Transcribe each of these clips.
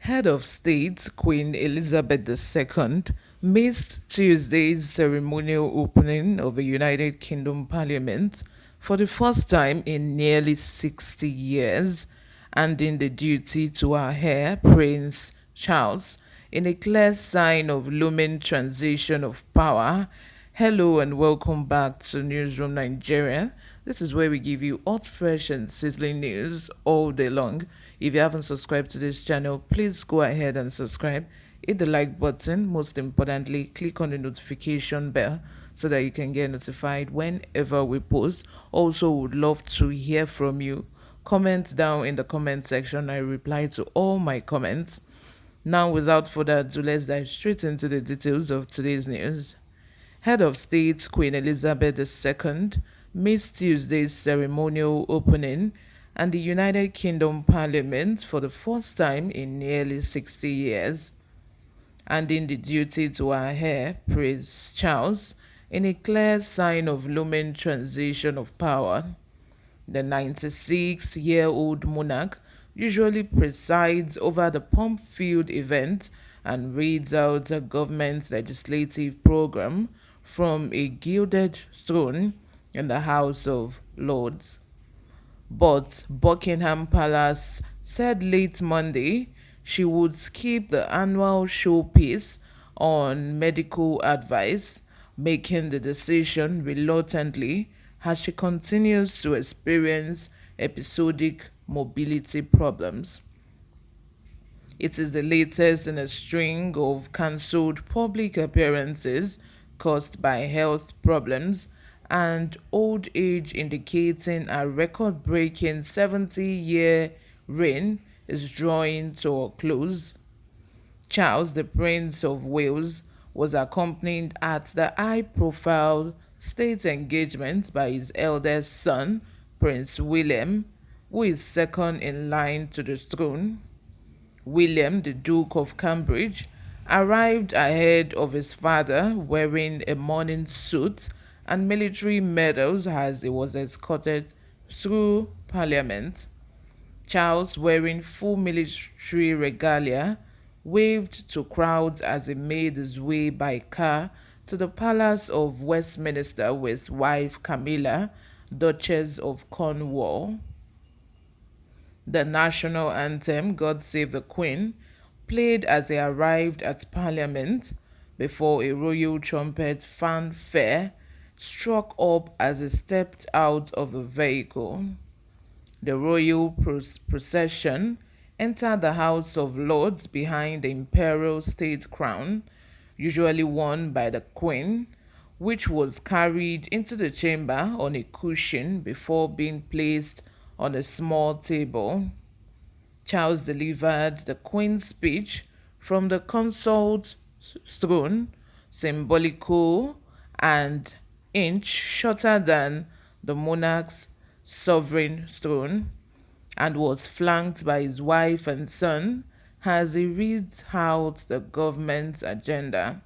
Head of State Queen Elizabeth II missed Tuesday's ceremonial opening of the United Kingdom Parliament for the first time in nearly 60 years, handing the duty to her heir, Prince Charles, in a clear sign of looming transition of power. Hello and welcome back to Newsroom Nigeria. This is where we give you hot, fresh, and sizzling news all day long. If you haven't subscribed to this channel, please go ahead and subscribe. Hit the like button. Most importantly, click on the notification bell so that you can get notified whenever we post. Also, would love to hear from you. Comment down in the comment section. I reply to all my comments. Now, without further ado, let's dive straight into the details of today's news. Head of State Queen Elizabeth II missed Tuesday's ceremonial opening and the United Kingdom Parliament for the first time in nearly 60 years, handing the duty to her heir, Prince Charles, in a clear sign of looming transition of power. The 96-year-old monarch usually presides over the pomp-filled event and reads out a government's legislative program from a gilded throne in the House of Lords. But Buckingham Palace said late Monday she would skip the annual showpiece on medical advice, making the decision reluctantly as she continues to experience episodic mobility problems. It is the latest in a string of cancelled public appearances caused by health problems and old age, indicating a record breaking 70-year reign is drawing to a close. Charles, the Prince of Wales, was accompanied at the high profile state engagement by his eldest son, Prince William, who is second in line to the throne. William, the Duke of Cambridge, arrived ahead of his father wearing a mourning suit and military medals as he was escorted through Parliament. Charles, wearing full military regalia, waved to crowds as he made his way by car to the Palace of Westminster with wife Camilla, Duchess of Cornwall. The national anthem, God Save the Queen, played as he arrived at Parliament before a royal trumpet fanfare struck up as he stepped out of the vehicle. The royal procession entered the House of Lords behind the imperial state crown, usually worn by the Queen, which was carried into the chamber on a cushion before being placed on a small table. Charles delivered the Queen's speech from the consort throne, symbolical and inch shorter than the monarch's sovereign throne, and was flanked by his wife and son as he reads out the government's agenda.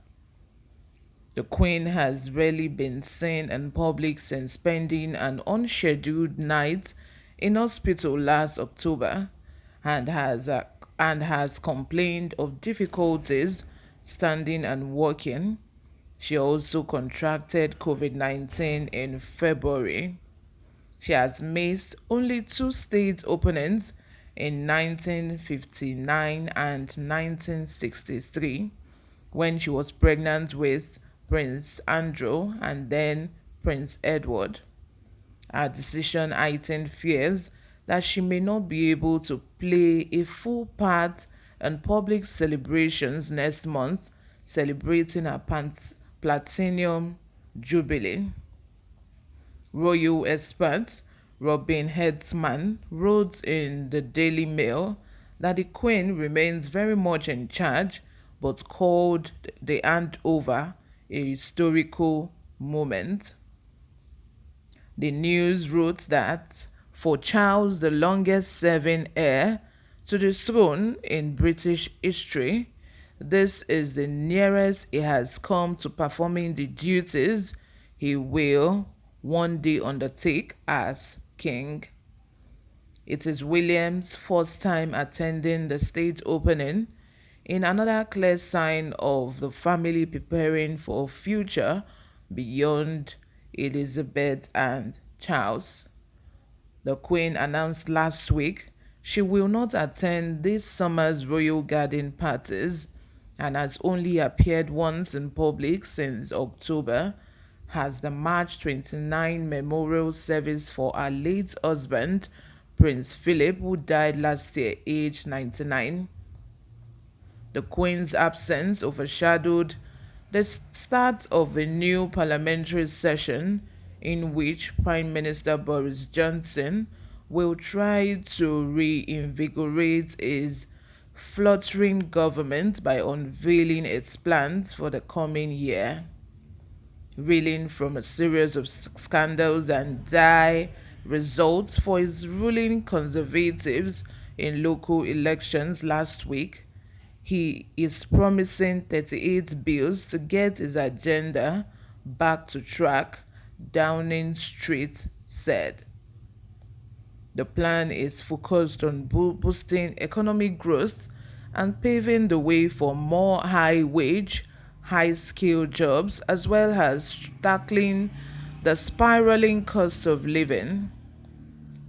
The Queen has rarely been seen in public since spending an unscheduled night in hospital last October and has complained of difficulties standing and walking. She also contracted COVID-19 in February. She has missed only two state openings in 1959 and 1963 when she was pregnant with Prince Andrew and then Prince Edward. Her decision heightened fears that she may not be able to play a full part in public celebrations next month, celebrating her platinum jubilee. Royal expert Robin Headsman wrote in the Daily Mail that the Queen remains very much in charge, but called the handover a historical moment. The news wrote that for Charles, the longest serving heir to the throne in British history, this is the nearest he has come to performing the duties he will one day undertake as king. It is William's first time attending the state opening in another clear sign of the family preparing for a future beyond Elizabeth and Charles. The Queen announced last week she will not attend this summer's royal garden parties and has only appeared once in public since October as the March 29 memorial service for her late husband, Prince Philip, who died last year aged 99. The Queen's absence overshadowed the start of a new parliamentary session in which Prime Minister Boris Johnson will try to reinvigorate his fluttering government by unveiling its plans for the coming year. Reeling from a series of scandals and dire results for his ruling Conservatives in local elections last week, he is promising 38 bills to get his agenda back to track, Downing Street said. The plan is focused on boosting economic growth and paving the way for more high wage, high skill jobs, as well as tackling the spiraling cost of living.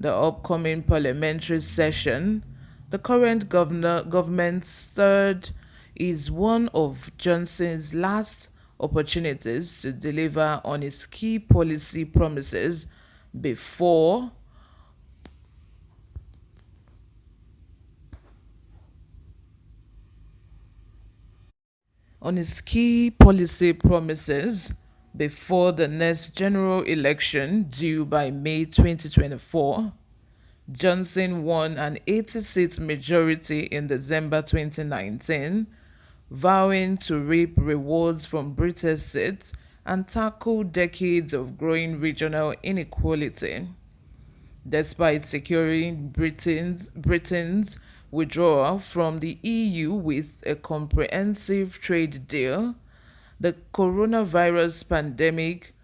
The upcoming parliamentary session, the current government's third, is one of Johnson's last opportunities to deliver on his key policy promises before on his key policy promises before the next general election due by May 2024. Johnson won an 80-seat majority in December 2019, vowing to reap rewards from Britain's seat and tackle decades of growing regional inequality. Despite securing Britain's withdrawal from the EU with a comprehensive trade deal, the coronavirus pandemic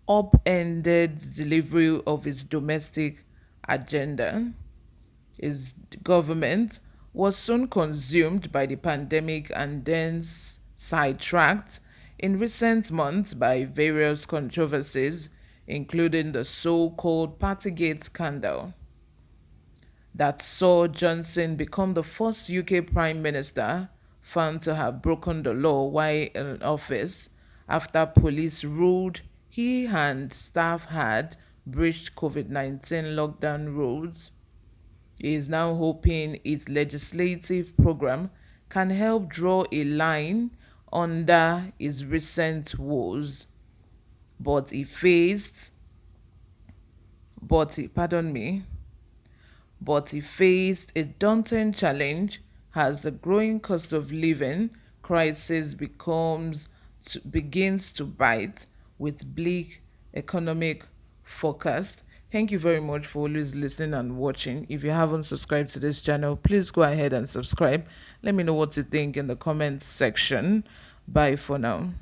upended delivery of its domestic agenda. His government was soon consumed by the pandemic and then sidetracked in recent months by various controversies, including the so-called Partygate scandal that saw Johnson become the first UK Prime Minister found to have broken the law while in office after police ruled he and staff had breached COVID-19 lockdown rules. He is now hoping its legislative program can help draw a line under his recent woes. But he faced, but he, pardon me, but he faced a daunting challenge as the growing cost of living crisis begins to bite with bleak economic forecast. Thank you very much for always listening and watching. If you haven't subscribed to this channel, please go ahead and subscribe. Let me know what you think in the comments section. Bye for now.